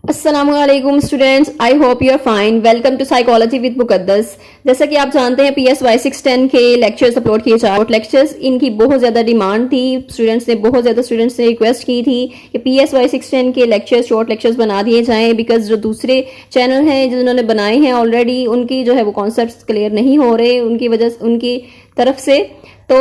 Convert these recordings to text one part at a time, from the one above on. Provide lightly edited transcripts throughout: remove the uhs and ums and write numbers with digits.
अस्सलामुअलैकुम students, I hope you are fine. Welcome to psychology with Muqaddas. जैसा कि आप जानते हैं PSY 610 के लेक्चर्स अपलोड किए जा रहे लेक्चर्स, इनकी बहुत ज़्यादा डिमांड थी। बहुत ज़्यादा स्टूडेंट्स ने रिक्वेस्ट की थी कि PSY 610 के लेक्चर्स शॉर्ट लेक्चर्स बना दिए जाएं, बिकॉज जो दूसरे चैनल हैं जिन्होंने बनाए हैं ऑलरेडी, उनकी जो है वो कॉन्सेप्ट क्लियर नहीं हो रहे उनकी वजह से, उनकी तरफ से। तो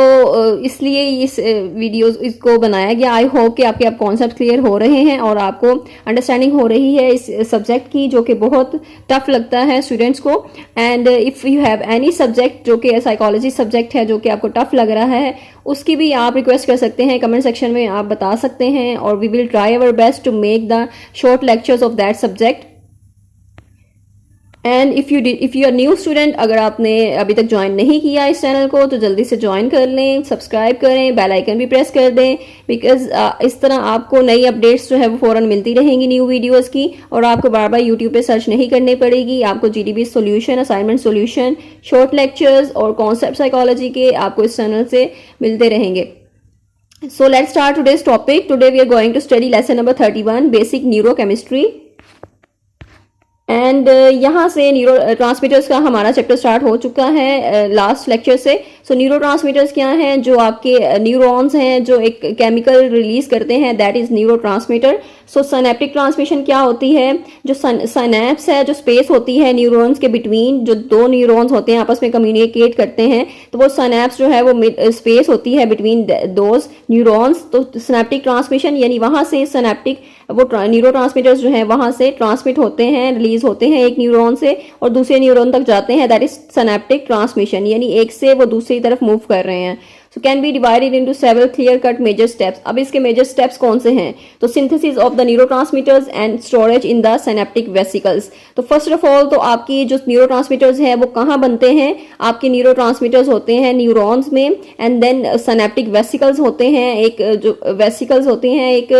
इसलिए इस वीडियोस इसको बनाया गया। आई होप कि आपके कॉन्सेप्ट क्लियर हो रहे हैं और आपको अंडरस्टैंडिंग हो रही है इस सब्जेक्ट की, जो कि बहुत टफ लगता है स्टूडेंट्स को। And if you have any subject जो कि साइकोलॉजी सब्जेक्ट है जो कि आपको टफ लग रहा है, उसकी भी आप रिक्वेस्ट कर सकते हैं, कमेंट सेक्शन में आप बता सकते हैं, और we will try our best to make the short lectures of that subject. And if you are new student, अगर आपने अभी तक ज्वाइन नहीं किया इस चैनल को तो जल्दी से ज्वाइन कर लें, सब्सक्राइब करें, बेल आइकन भी प्रेस कर दें, बिकॉज इस तरह आपको नई अपडेट्स जो है वो फ़ौरन मिलती रहेंगी न्यू वीडियोस की, और आपको बार बार यूट्यूब पे सर्च नहीं करनी पड़ेगी। आपको GDB solution, assignment solution, short lectures और कॉन्सेप्ट साइकोलॉजी के आपको इस चैनल से मिलते रहेंगे। So let's start today's topic. Today we are going to study lesson number 31, basic neurochemistry. And यहाँ से न्यूरो ट्रांसमीटर्स का हमारा चैप्टर स्टार्ट हो चुका है लास्ट लेक्चर से। सो न्यूरो ट्रांसमीटर्स क्या हैं? जो आपके न्यूरॉन्स हैं जो एक केमिकल रिलीज करते हैं, that is neuro transmitter. So synaptic transmission क्या होती है? जो सिनेप्स है, जो स्पेस होती है न्यूरॉन्स के बिटवीन, जो दो न्यूरॉन्स होते हैं आपस में कम्युनिकेट करते हैं, तो वो सिनेप्स जो है वो स्पेस होती है बिटवीन दोज न्यूरॉन्स। तो सिनेप्टिक ट्रांसमिशन यानी वहां से सिनेप्टिक वो न्यूरो ट्रांसमीटर्स जो है वहां से ट्रांसमिट होते हैं, रिलीज होते हैं एक न्यूरॉन से और दूसरे न्यूरॉन तक जाते हैं, दैट इज सिनेप्टिक ट्रांसमिशन, यानी एक से वो दूसरी तरफ मूव कर रहे हैं। So can be divided into several clear cut major steps. अब इसके मेजर स्टेप्स कौन से हैं? तो synthesis of the neurotransmitters and storage in the synaptic vesicles. तो फर्स्ट ऑफ ऑल तो आपकी जो न्यूरोट्रांसमीटर्स हैं वो कहाँ बनते हैं? आपके न्यूरोट्रांसमीटर्स होते हैं न्यूरॉन्स में, एंड देन सिनेप्टिक वेसिकल्स होते हैं, एक जो वेसिकल्स होते हैं एक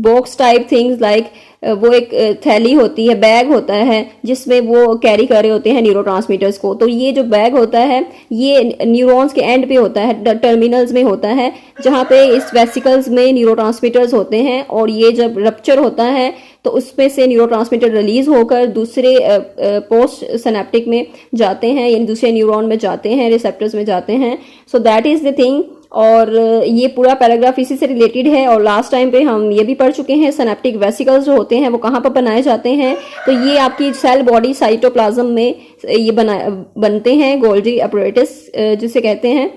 बॉक्स टाइप थिंग्स लाइक वो एक थैली होती है, बैग होता है जिसमें वो कैरी कर रहे होते हैं न्यूरोट्रांसमीटर्स को। तो ये जो बैग होता है ये न्यूरॉन्स के एंड पे होता है, टर्मिनल्स में होता है, जहाँ पे इस वेसिकल्स में न्यूरोट्रांसमीटर्स होते हैं, और ये जब रप्चर होता है तो उसमें से न्यूरोट्रांसमीटर रिलीज होकर दूसरे पोस्ट सिनेप्टिक में जाते हैं, यानी दूसरे न्यूरॉन में जाते हैं, रिसेप्टर्स में जाते हैं। So that is the thing. और ये पूरा पैराग्राफ इसी से रिलेटेड है, और लास्ट टाइम पे हम ये भी पढ़ चुके हैं सिनेप्टिक वेसिकल्स जो होते हैं वो कहाँ पर बनाए जाते हैं। तो ये आपकी सेल बॉडी साइटोप्लाज्म में ये बनते हैं, गोल्जी अपरेटस जिसे कहते हैं,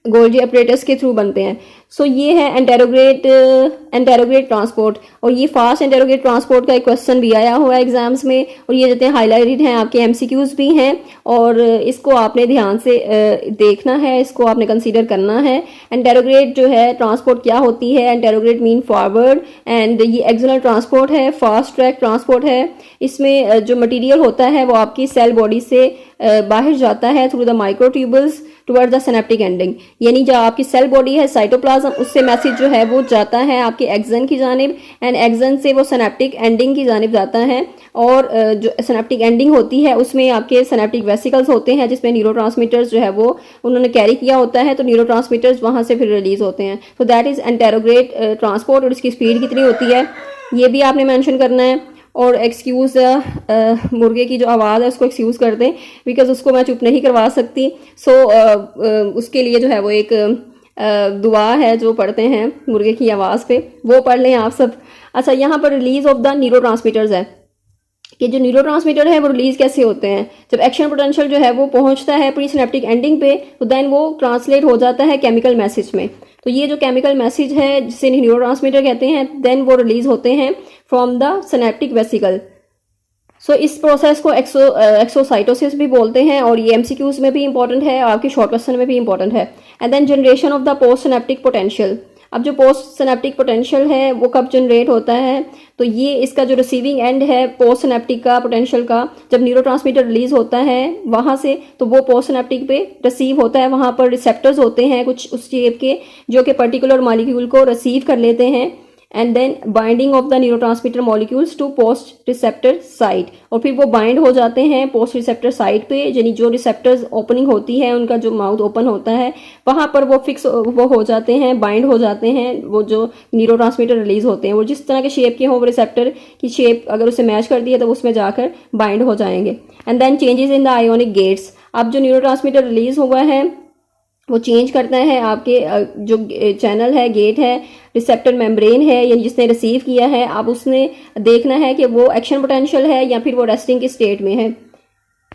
गोल्जी अपरेटस के थ्रू बनते हैं। सो ये है एंटेरोग्रेट ट्रांसपोर्ट, और ये फास्ट एंटेरोग्रेट ट्रांसपोर्ट का एक क्वेश्चन भी आया हुआ है एग्जाम्स में, और ये जितने हाईलाइटेड हैं आपके MCQs भी हैं, और इसको आपने ध्यान से देखना है, इसको आपने कंसीडर करना है। एंटेरोग्रेट जो है ट्रांसपोर्ट क्या होती है? एंटेरोग्रेट मीन फॉरवर्ड, एंड ये एक्सटर्नल ट्रांसपोर्ट है, फास्ट ट्रैक ट्रांसपोर्ट है। इसमें जो मटीरियल होता है वो आपकी सेल बॉडी से बाहर जाता है through the microtubules toward the synaptic ending, यानी जो आपकी सेल बॉडी है साइटोप्लाज्म, उससे मैसेज जो है वो जाता है आपके एक्सन की जानिब, एंड एक्सन से वो सिनेप्टिक एंडिंग की जानिब जाता है, और जो सिनेप्टिक एंडिंग होती है उसमें आपके सिनेप्टिक वेसिकल्स होते हैं जिसमें न्यूरोट्रांसमीटर्स जो है वो उन्होंने कैरी किया होता है, तो न्यूरोट्रांसमीटर्स वहां से फिर रिलीज होते हैं। तो दैट इज एंटेरोग्रेट ट्रांसपोर्ट, और इसकी स्पीड कितनी होती है ये भी आपने मेंशन करना है। और एक्सक्यूज़ मुर्गे की जो आवाज़ है उसको एक्सक्यूज़ कर दें, बिकॉज उसको मैं चुप नहीं करवा सकती। सो उसके लिए जो है वो एक दुआ है जो पढ़ते हैं मुर्गे की आवाज़ पे, वो पढ़ लें आप सब। अच्छा, यहाँ पर रिलीज ऑफ द न्यूरोट्रांसमीटर्स है कि जो न्यूरोट्रांसमीटर है वो रिलीज कैसे होते हैं? जब एक्शन पोटेंशियल जो है वो पहुंचता है प्री सिनेप्टिक एंडिंग पे, तो देन वो ट्रांसलेट हो जाता है केमिकल मैसेज में। तो ये जो केमिकल मैसेज है जिसे न्यूरोट्रांसमीटर कहते हैं, देन वो रिलीज होते हैं फ्रॉम द सिनेप्टिक वेसिकल। सो इस प्रोसेस को एक्सोसाइटोसिस भी बोलते हैं, और ये MCQs में भी इंपॉर्टेंट है, आपके शॉर्ट क्वेश्चन में भी इंपॉर्टेंट है। And then generation of the post synaptic potential. अब जो पोस्ट सिनेप्टिक पोटेंशियल है वो कब जनरेट होता है? तो ये इसका जो रिसीविंग एंड है पोस्ट सिनेप्टिक का पोटेंशियल का, जब न्यूरोट्रांसमीटर रिलीज होता है वहां से, तो वो पोस्ट सिनेप्टिक पे रिसीव होता है, वहां पर रिसेप्टर्स होते हैं कुछ उस शेप के जो कि पर्टिकुलर मॉलिक्यूल को रिसीव कर लेते हैं, and then binding of the neurotransmitter molecules to post receptor site, और फिर वो बाइंड हो जाते हैं पोस्ट रिसेप्टर साइट पे, यानी जो रिसेप्टर्स ओपनिंग होती है, उनका जो माउथ ओपन होता है वहां पर वो फिक्स वो हो जाते हैं, बाइंड हो जाते हैं, वो जो न्यूरोट्रांसमीटर रिलीज होते हैं वो जिस तरह के शेप के हों, वो रिसेप्टर की शेप अगर उसे मैच कर दिया तो उसमें जाकर बाइंड हो जाएंगे। And then changes in the ionic gates, अब जो न्यूरोट्रांसमीटर रिलीज हुआ है वो चेंज करता है आपके जो चैनल है, गेट है, रिसेप्टर मेम्ब्रेन है, यानी जिसने रिसीव किया है, अब उसने देखना है कि वो एक्शन पोटेंशियल है या फिर वो रेस्टिंग की स्टेट में है।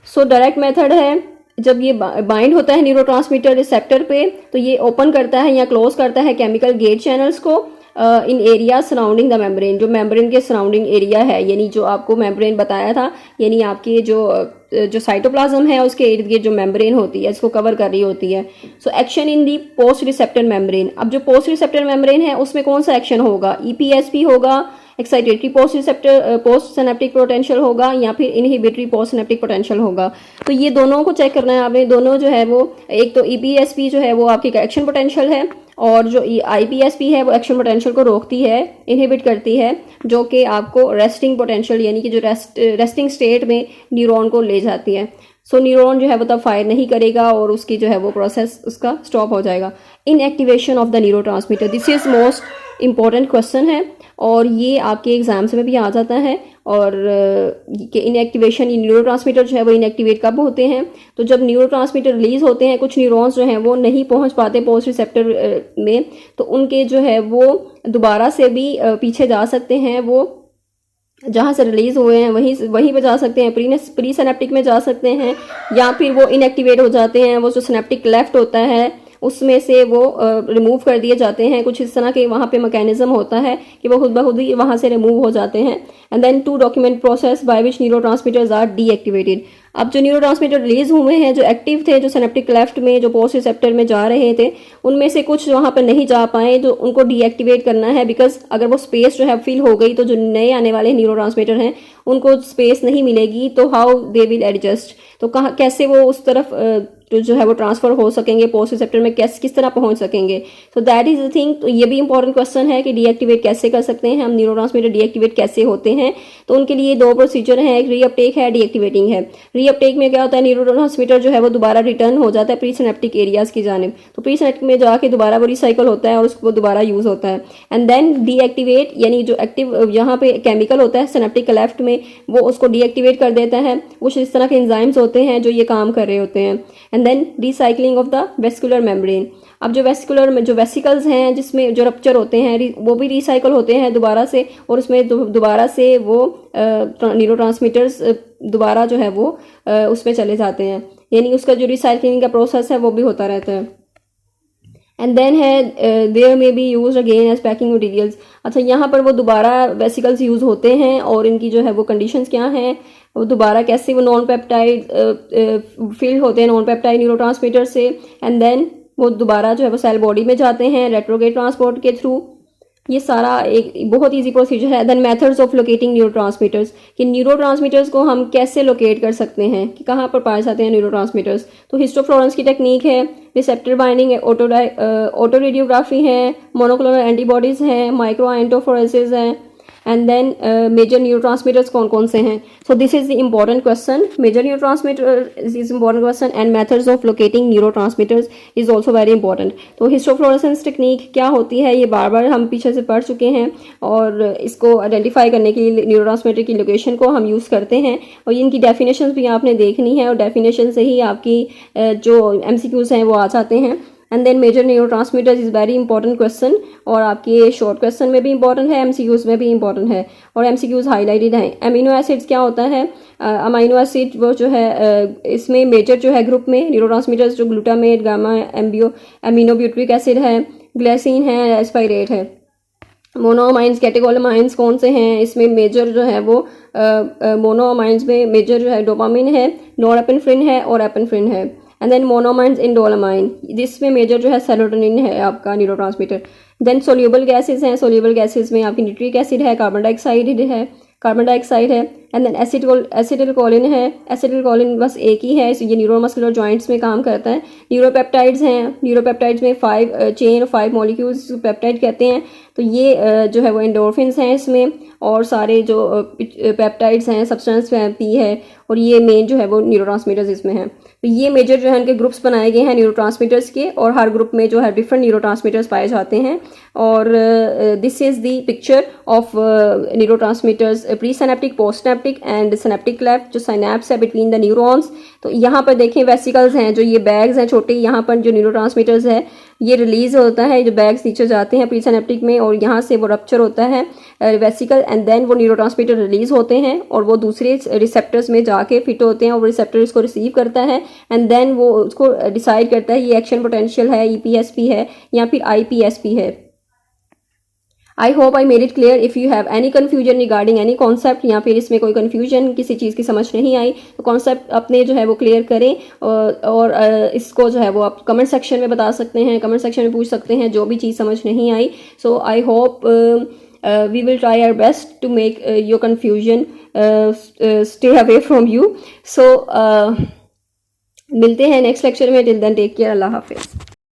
सो डायरेक्ट मेथड है, जब ये बाइंड होता है न्यूरोट्रांसमीटर रिसेप्टर पे तो ये ओपन करता है या क्लोज करता है केमिकल गेट चैनल्स को इन एरिया सराउंडिंग द मेम्ब्रेन, जो मेम्ब्रेन के सराउंडिंग एरिया है, यानी जो आपको मेम्ब्रेन बताया था, यानी आपकी जो साइटोप्लाज्म है उसके इर्द गिर्द जो मेम्ब्रेन होती है इसको कवर कर रही होती है। So action in the post receptor membrane, अब जो पोस्ट रिसेप्टर मेम्ब्रेन है उसमें कौन सा एक्शन होगा, ईपीएसपी होगा, excitatory post receptor post synaptic potential होगा, या फिर इनहिबिटरी पोस्ट सिनेप्टिक पोटेंशियल होगा। तो ये दोनों को चेक करना है आपने, दोनों जो है वो, एक तो ईपीएसपी जो है वो आपकी एक्शन पोटेंशियल है, और जो आईपीएसपी है वो एक्शन पोटेंशियल को रोकती है, इनहिबिट करती है, जो कि आपको रेस्टिंग पोटेंशियल यानी कि जो रेस्टिंग स्टेट में न्यूरॉन को ले जाती है। सो न्यूरॉन जो है वो तब फायर नहीं करेगा और उसकी जो है वो प्रोसेस उसका स्टॉप हो जाएगा। Inactivation of the neurotransmitter, this is most important question है और ये आपके एग्जाम्स में भी आ जाता है। और कि इनएक्टिवेशन, ये न्यूरोट्रांसमीटर जो है वो इनएक्टिवेट कब होते हैं, तो जब न्यूरोट्रांसमीटर रिलीज होते हैं, कुछ न्यूरॉन्स जो हैं वो नहीं पहुंच पाते पोस्ट रिसेप्टर में, तो उनके जो है वो दोबारा से भी पीछे जा सकते हैं, वो जहाँ से रिलीज हुए हैं वहीं पे जा सकते हैं, प्री सिनेप्टिक में जा सकते हैं, या फिर वो इनएक्टिवेट हो जाते हैं, वो जो सिनेप्टिक लेफ्ट होता है उसमें से वो रिमूव कर दिए जाते हैं। कुछ इस तरह के वहाँ पे मैकेनिज्म होता है कि वो खुद ब खुद ही वहाँ से रिमूव हो जाते हैं। And then to document process by which neurotransmitters are deactivated, अब जो न्यूरोट्रांसमीटर रिलीज हुए हैं, जो एक्टिव थे, जो सिनेप्टिक लेफ्ट में, जो पोस्ट रिसेप्टर में जा रहे थे, उनमें से कुछ वहाँ पर नहीं जा पाए, तो उनको डीएक्टिवेट करना है, बिकॉज अगर वो स्पेस जो है फिल हो गई तो जो नए आने वाले न्यूरोट्रांसमीटर हैं उनको स्पेस नहीं मिलेगी, तो हाउ दे विल एडजस्ट, तो कहाँ कैसे वो उस तरफ जो है वो ट्रांसफर हो सकेंगे, पोस्ट रिसेप्टर में किस तरह पहुंच सकेंगे। So that is the thing. तो ये भी इंपॉर्टेंट क्वेश्चन है कि डीएक्टिवेट कैसे कर सकते हैं हम, न्यूरोट्रांसमीटर डीएक्टिवेट कैसे होते हैं। तो उनके लिए दो प्रोसीजर हैं, एक रीअपटेक है, डीएक्टिवेटिंग है। रीअपटेक में क्या होता है, न्यूरोट्रांसमीटर जो है वो दोबारा रिटर्न हो जाता है प्री सिनेप्टिक एरियाज की जानिब, तो प्री सिनेप्टिक में जाके दोबारा वो रिसाइकल होता है और उसको दोबारा यूज होता है। एंड देन डीएक्टिवेट, यानी जो एक्टिव यहाँ पे केमिकल होता है सिनेप्टिक लेफ्ट में, वो उसको डीएक्टिवेट कर देता है। कुछ इस तरह के एंजाइम्स होते हैं जो ये काम कर रहे होते हैं। And then recycling of the vesicular membrane, अब जो वेसिकल्स हैं जिसमें जो रप्चर होते हैं वो भी रिसाइकल होते हैं दोबारा से, और उसमें दोबारा से वो न्यूरोट्रांसमीटर्स दोबारा जो है वो उसमें चले जाते हैं, यानी उसका जो रिसाइकलिंग का प्रोसेस है वो भी होता रहता है। एंड देन है there may be use again as packing materials, अच्छा यहाँ पर वो दोबारा वेसिकल्स यूज होते हैं और इनकी जो है वो कंडीशंस क्या हैं, वो दोबारा कैसे वो नॉन पेप्टाइड फील्ड होते हैं नॉन पेप्टाइड न्यूरोट्रांसमीटर से। एंड देन वो दोबारा जो है वो सेल बॉडी में जाते हैं रेट्रोगेट ट्रांसपोर्ट के थ्रू। ये सारा एक बहुत इजी प्रोसीजर है। Then methods of locating neurotransmitters, कि न्यूरोट्रांसमीटर्स को हम कैसे लोकेट कर सकते हैं, कि कहाँ पर पाए जाते हैं न्यूरोट्रांसमीटर्स। तो हिस्टोफ्लोरेंस की टेक्निक है, रिसेप्टर बाइंडिंग है, ऑटो रेडियोग्राफी है, मोनोक्लोनल एंटीबॉडीज हैं, माइक्रो एंटोफोरेसिस है। एंड देन मेजर न्यूरोट्रांसमीटर्स कौन कौन से हैं। So this is the important question, major neurotransmitter is important question and methods of locating neurotransmitters is also very important. तो histofluorescence technique क्या होती है, ये बार बार हम पीछे से पढ़ चुके हैं, और इसको आइडेंटिफाई करने के लिए न्यूरोट्रांसमीटर की लोकेशन को हम यूज़ करते हैं, और इनकी डेफिनेशन भी आपने देखनी है, और डेफिनेशन से ही आपकी जो MCQs हैं वो आ जाते हैं। And then major neurotransmitters is very important question, और आपके शॉर्ट क्वेश्चन में भी इंपॉर्टेंट है, MCQs में भी इंपॉर्टेंट है, और MCQs हाईलाइटेड हैं। अमीनो एसिड्स क्या होता है, अमीनो एसिड वो जो है इसमें मेजर जो है ग्रुप में न्यूरोट्रांसमीटर्स जो ग्लूटामेट, गामा, एमिनोब्यूट्रिक एसिड है, ग्लाइसिन है, एस्पाइरेट है। मोनोअमाइंस, कैटेकोलामाइंस कौन से हैं, इसमें मेजर जो है वो मोनोअमाइंस में मेजर जो है डोपामिन है, नॉरएपिनेफ्रिन है और एपिनेफ्रिन है। एंड देन मोनोमाइंस इंडोलामाइन, जिसमें मेजर जो है सेरोटोनिन है आपका न्यूरोट्रांसमीटर। देन सोल्यूबल गैसेज हैं, सोल्यूबल गैसेज में आपकी निट्रिक एसिड है, कार्बन डाइऑक्साइड है, कार्बन डाइऑक्साइड है, एंड देन एसिटिलकोलिन है। एसिटिलकोलिन बस एक ही है, ये न्यूरोमस्कुलर जॉइंट्स में काम करता है। न्यूरोपेप्टाइड्स हैं, न्यूरोपेप्टाइड्स में 5 चेन ऑफ 5 मॉलिक्यूल्स पेप्टाइड कहते हैं। तो ये जो है वो एंडोर्फिन्स हैं इसमें, और सारे जो पेप्टाइड्स हैं सब्सटेंस पी है, और ये मेन जो है वो न्यूरोट्रांसमीटर्स इसमें हैं। तो ये मेजर जो है उनके ग्रुप्स बनाए गए हैं न्यूरोट्रांसमीटर्स के, और हर ग्रुप में जो है डिफरेंट न्यूरोट्रांसमीटर्स पाए जाते हैं। और this is the picture of neurotransmitters pre synaptic, post synaptic and synaptic cleft, जो साइनेप्स है बिटवीन द न्यूरॉन्स। तो यहाँ पर देखें वेसिकल्स हैं, जो ये बैग्स हैं छोटे, यहाँ पर जो न्यूरोट्रांसमीटर्स है ये रिलीज होता है, जो बैग्स नीचे जाते हैं प्री सिनेप्टिक में, और यहाँ से वो रप्चर होता है वेसिकल, एंड देन वो न्यूरोट्रांसमीटर रिलीज होते हैं और वो दूसरे रिसेप्टर्स में जाके फिट होते हैं, और वो रिसेप्टर इसको रिसीव करता है, एंड देन वो उसको डिसाइड करता है ये एक्शन पोटेंशियल है, EPSP है या फिर IPSP है। I hope I made it clear. If you have any confusion regarding any concept, या फिर इसमें कोई कन्फ्यूजन किसी चीज़ की समझ नहीं आई, तो कॉन्सेप्ट अपने जो है वो क्लियर करें, और इसको जो है वो आप कमेंट सेक्शन में बता सकते हैं, कमेंट सेक्शन में पूछ सकते हैं जो भी चीज़ समझ नहीं आई। So I hope we will try our best to make your confusion stay away from you. So मिलते हैं नेक्स्ट लेक्चर में। टिल देन टेक केयर, अल्लाह हाफिज़।